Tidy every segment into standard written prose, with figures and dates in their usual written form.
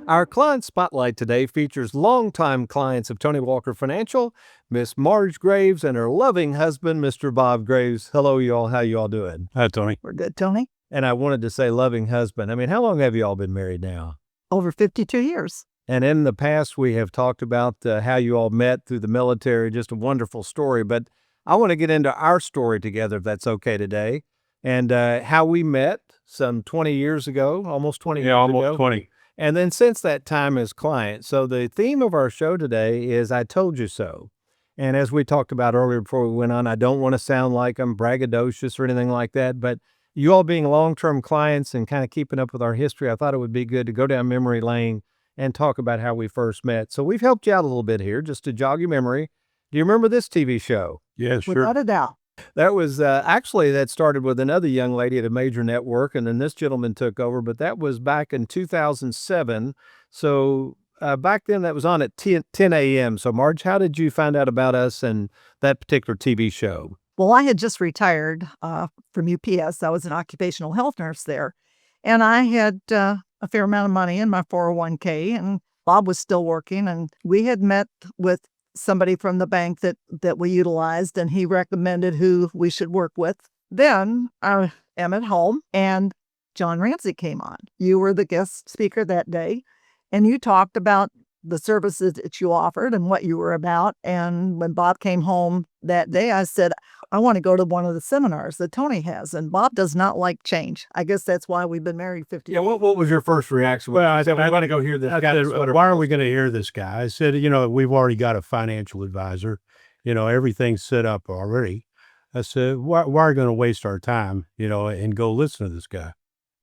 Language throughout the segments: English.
Our client spotlight today features longtime clients of Tony Walker Financial, Miss Marge Graves and her loving husband, Mr. Bob Graves. Hello, y'all. How you all doing? Hi, Tony. We're good, Tony. And I wanted to say loving husband. I mean, how long have you all been married now? Over 52 years. And in the past, we have talked about how you all met through the military, just a wonderful story. But I want to get into our story together, if that's okay today, and how we met some 20 years ago, almost 20 years ago. Yeah, almost 20. And then since that time as clients. So the theme of our show today is I told you so. And as we talked about earlier before we went on, I don't want to sound like I'm braggadocious or anything like that, but you all being long-term clients and kind of keeping up with our history, I thought it would be good to go down memory lane and talk about how we first met. So we've helped you out a little bit here just to jog your memory. Do you remember this TV show? Yeah, sure. Without a doubt. That was actually that started with another young lady at a major network, and then this gentleman took over, but that was back in 2007. So back then that was on at 10 a.m. So Marge, how did you find out about us and that particular TV show? Well, I had just retired from UPS. I was an occupational health nurse there. And I had a fair amount of money in my 401k, and Bob was still working. And we had met with somebody from the bank that we utilized, and he recommended who we should work with. Then I am at home, and John Ramsey came on. You were the guest speaker that day, and you talked about the services that you offered and what you were about. And when Bob came home that day, I said, I want to go to one of the seminars that Tony has. And Bob does not like change. I guess that's why we've been married 50 years. Yeah, what was your first reaction? Well, I said, we want to go hear this. I said, why are we going to hear this guy? I said, we've already got a financial advisor. Everything's set up already. I said, why are we going to waste our time, and go listen to this guy?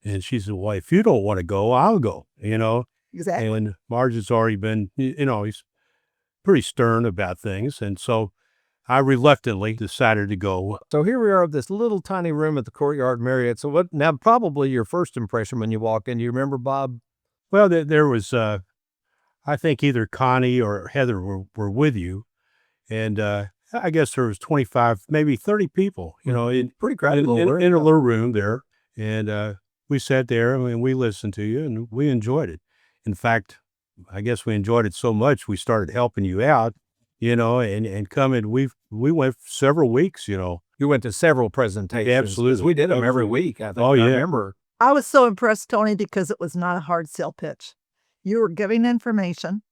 And she said, well, if you don't want to go, I'll go, Exactly. And Marge has already been, he's pretty stern about things. And so I reluctantly decided to go. So here we are at this little tiny room at the Courtyard Marriott. So what now, probably your first impression when you walk in, you remember, Bob? Well, there was, I think either Connie or Heather were with you. And I guess there was 25, maybe 30 people, in Pretty crowded in a little room there. And we sat there and we listened to you and we enjoyed it. In fact, I guess we enjoyed it so much, we started helping you out, and coming. We went several weeks, You went to several presentations. Absolutely. We did them every week, I think. Oh, yeah. I remember. I was so impressed, Tony, because it was not a hard sell pitch. You were giving information.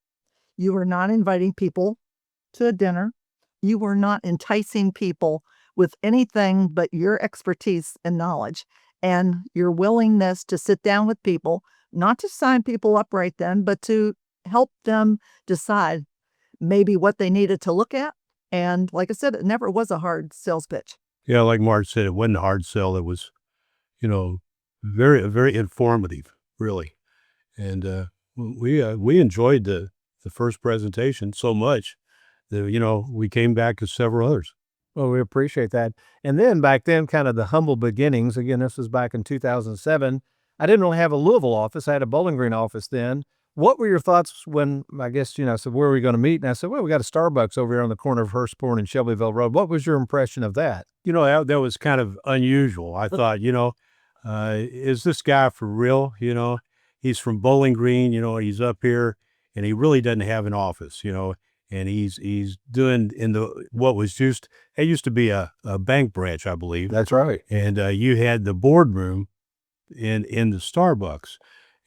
You were not inviting people to a dinner. You were not enticing people with anything but your expertise and knowledge and your willingness to sit down with people, not to sign people up right then, but to help them decide maybe what they needed to look at. And like I said, it never was a hard sales pitch. Yeah, like Marge said, it wasn't a hard sell. It was, very, very informative, really. And we enjoyed the first presentation so much that, we came back to several others. Well, we appreciate that. And then back then, kind of the humble beginnings. Again, this was back in 2007. I didn't really have a Louisville office. I had a Bowling Green office then. What were your thoughts when, I guess, said, where are we going to meet? And I said, well, we got a Starbucks over here on the corner of Hurstbourne and Shelbyville Road. What was your impression of that? That was kind of unusual. I thought, is this guy for real? He's from Bowling Green, he's up here and he really doesn't have an office, and he's doing what was it used to be a bank branch, I believe. That's right. And you had the boardroom in the Starbucks.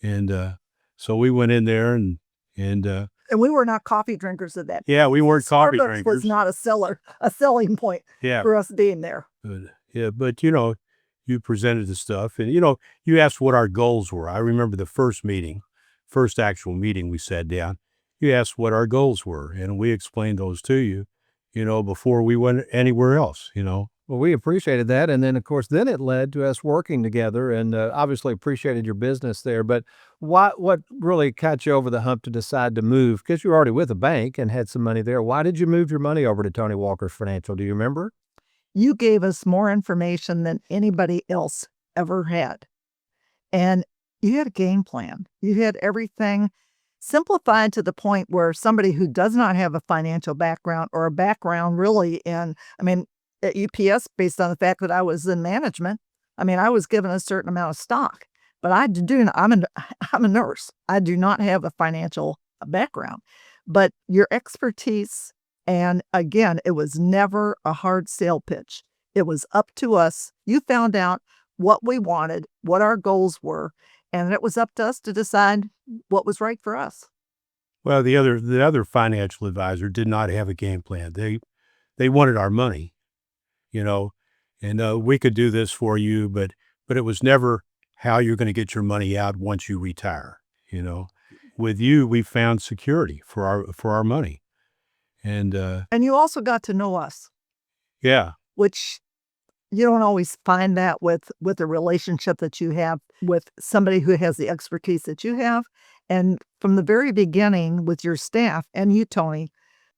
And so we went in there and we were not coffee drinkers at that. Yeah, we weren't coffee Starbucks drinkers. was not a selling point for us being there. But you presented the stuff and, you asked what our goals were. I remember the first actual meeting we sat down. You asked what our goals were and we explained those to you, before we went anywhere else, Well, we appreciated that. And then, of course, it led to us working together and obviously appreciated your business there. But what really got you over the hump to decide to move? Because you were already with a bank and had some money there. Why did you move your money over to Tony Walker Financial? Do you remember? You gave us more information than anybody else ever had. And you had a game plan. You had everything simplified to the point where somebody who does not have a financial background or a background really at UPS, based on the fact that I was in management, I was given a certain amount of stock. But I'm a nurse. I do not have a financial background. But your expertise, and again, it was never a hard sale pitch. It was up to us. You found out what we wanted, what our goals were, and it was up to us to decide what was right for us. Well, the other financial advisor did not have a game plan. They wanted our money, you know, and we could do this for you, but it was never how you're going to get your money out once you retire. You know, with you, we found security for our money, and And you also got to know us, yeah, which you don't always find that with a relationship that you have with somebody who has the expertise that you have. And from the very beginning with your staff and you, Tony,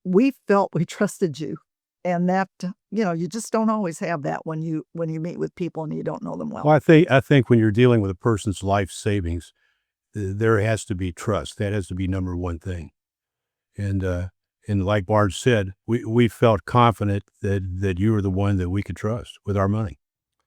we felt we trusted you. And that, you just don't always have that when you meet with people and you don't know them well. Well, I think when you're dealing with a person's life savings, there has to be trust. That has to be number one thing. And like Marge said, we felt confident that you were the one that we could trust with our money.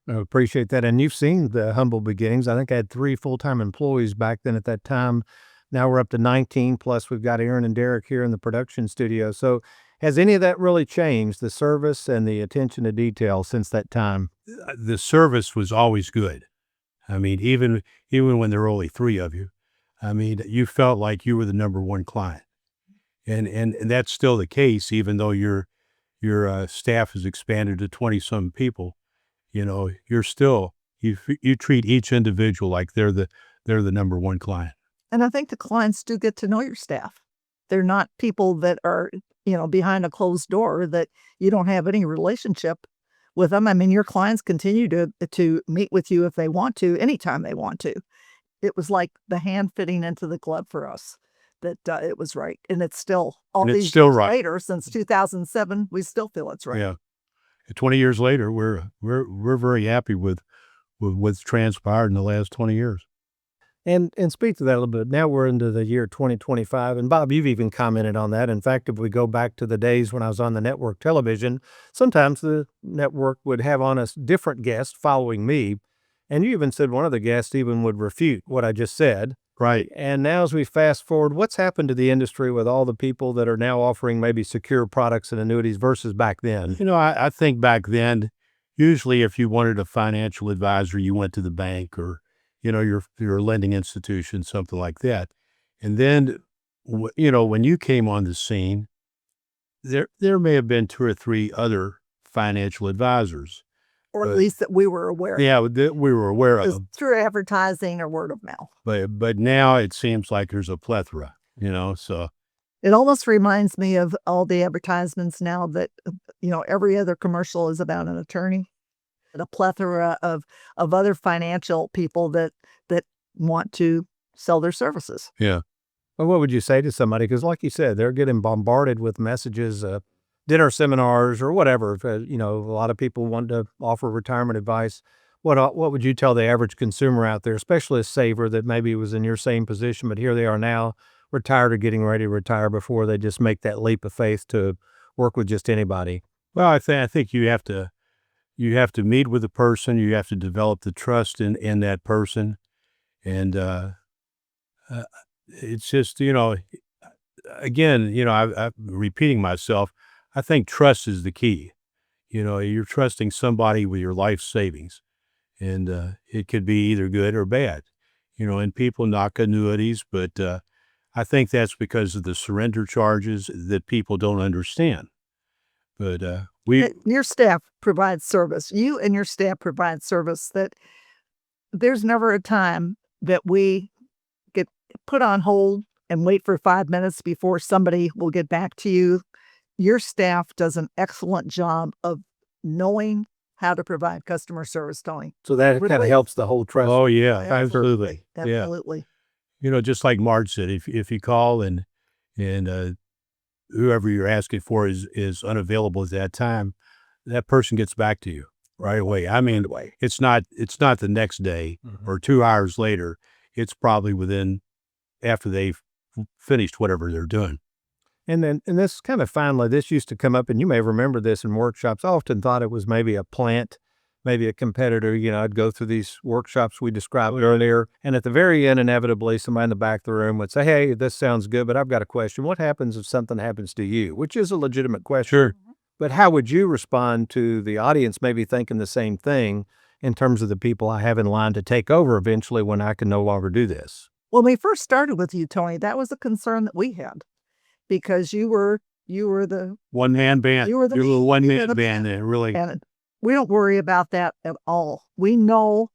I appreciate that. And you've seen the humble beginnings. I think I had 3 full-time employees back then at that time. Now we're up to 19, plus we've got Aaron and Derek here in the production studio. So has any of that really changed, the service and the attention to detail since that time? The service was always good. I mean, even when there were only 3 of you, I mean, you felt like you were the number one client. And that's still the case, even though your staff has expanded to 20-some people. You're still, you treat each individual like they're the number one client. And I think the clients do get to know your staff. They're not people that are, behind a closed door that you don't have any relationship with them. I mean, your clients continue to meet with you if they want to, anytime they want to. It was like the hand fitting into the glove for us. That it was right, and it's still these still years right. later. Since 2007, we still feel it's right. Yeah, 20 years later, we're very happy with what's transpired in the last 20 years. And speak to that a little bit. Now we're into the year 2025, and Bob, you've even commented on that. In fact, if we go back to the days when I was on the network television, sometimes the network would have on a different guest following me, and you even said one of the guests even would refute what I just said. Right. And now as we fast forward, what's happened to the industry with all the people that are now offering maybe secure products and annuities versus back then? I think back then, usually if you wanted a financial advisor, you went to the bank or, your lending institution, something like that. And then, when you came on the scene, there may have been 2 or 3 other financial advisors. Or at least that we were aware of. Yeah, that we were aware of. Through advertising or word of mouth. But now it seems like there's a plethora, so. It almost reminds me of all the advertisements now that, every other commercial is about an attorney. And a plethora of other financial people that want to sell their services. Yeah. Well, what would you say to somebody? Because like you said, they're getting bombarded with messages, dinner seminars or whatever. A lot of people want to offer retirement advice. What would you tell the average consumer out there, especially a saver that maybe was in your same position, but here they are now, retired or getting ready to retire before they just make that leap of faith to work with just anybody? Well, I think you have to meet with the person. You have to develop the trust in that person, and it's just again, I'm repeating myself. I think trust is the key. You're trusting somebody with your life savings, and it could be either good or bad. And people knock annuities, but I think that's because of the surrender charges that people don't understand. But your staff provides service. You and your staff provide service that there's never a time that we get put on hold and wait for 5 minutes before somebody will get back to you. Your staff does an excellent job of knowing how to provide customer service, Tony. So that kind of helps the whole trust. Oh, yeah, absolutely. Absolutely. Yeah. Just like Marge said, if you call and whoever you're asking for is unavailable at that time, that person gets back to you right away. I mean, it's not the next day or 2 hours later. It's probably after they've finished whatever they're doing. And this kind of finally, this used to come up, and you may remember this in workshops. I often thought it was maybe a plant maybe a competitor, I'd go through these workshops we described earlier. And at the very end, inevitably, somebody in the back of the room would say, hey, this sounds good, but I've got a question. What happens if something happens to you? Which is a legitimate question. Sure. But how would you respond to the audience maybe thinking the same thing in terms of the people I have in line to take over eventually when I can no longer do this? When we first started with you, Tony, that was a concern that we had because you were the one-man band. You were the one-man band. Really. And we don't worry about that at all. We know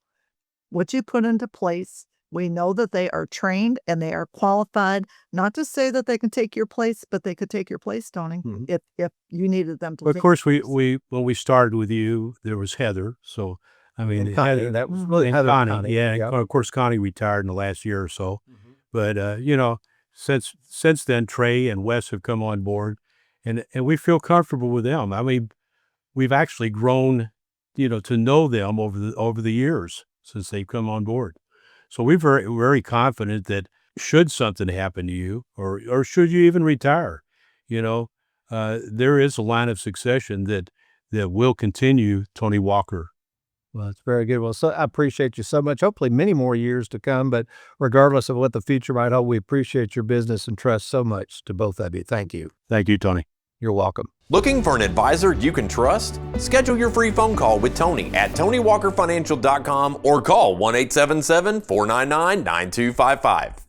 what you put into place. We know that they are trained and they are qualified, not to say that they can take your place, but they could take your place, Tony, if you needed them to. Well, of course, when we started with you, there was Heather. So, I mean, and Connie, Heather, that was really Connie. Yeah. Yep. Of course, Connie retired in the last year or so. But, since then, Trey and Wes have come on board and we feel comfortable with them. I mean, we've actually grown, to know them over the years since they've come on board. So we're very, very confident that should something happen to you or should you even retire, there is a line of succession that will continue Tony Walker. Well, that's very good. Well, so I appreciate you so much. Hopefully many more years to come, but regardless of what the future might hold, we appreciate your business and trust so much to both of you. Thank you. Thank you, Tony. You're welcome. Looking for an advisor you can trust? Schedule your free phone call with Tony at TonyWalkerFinancial.com or call 1-877-499-9255.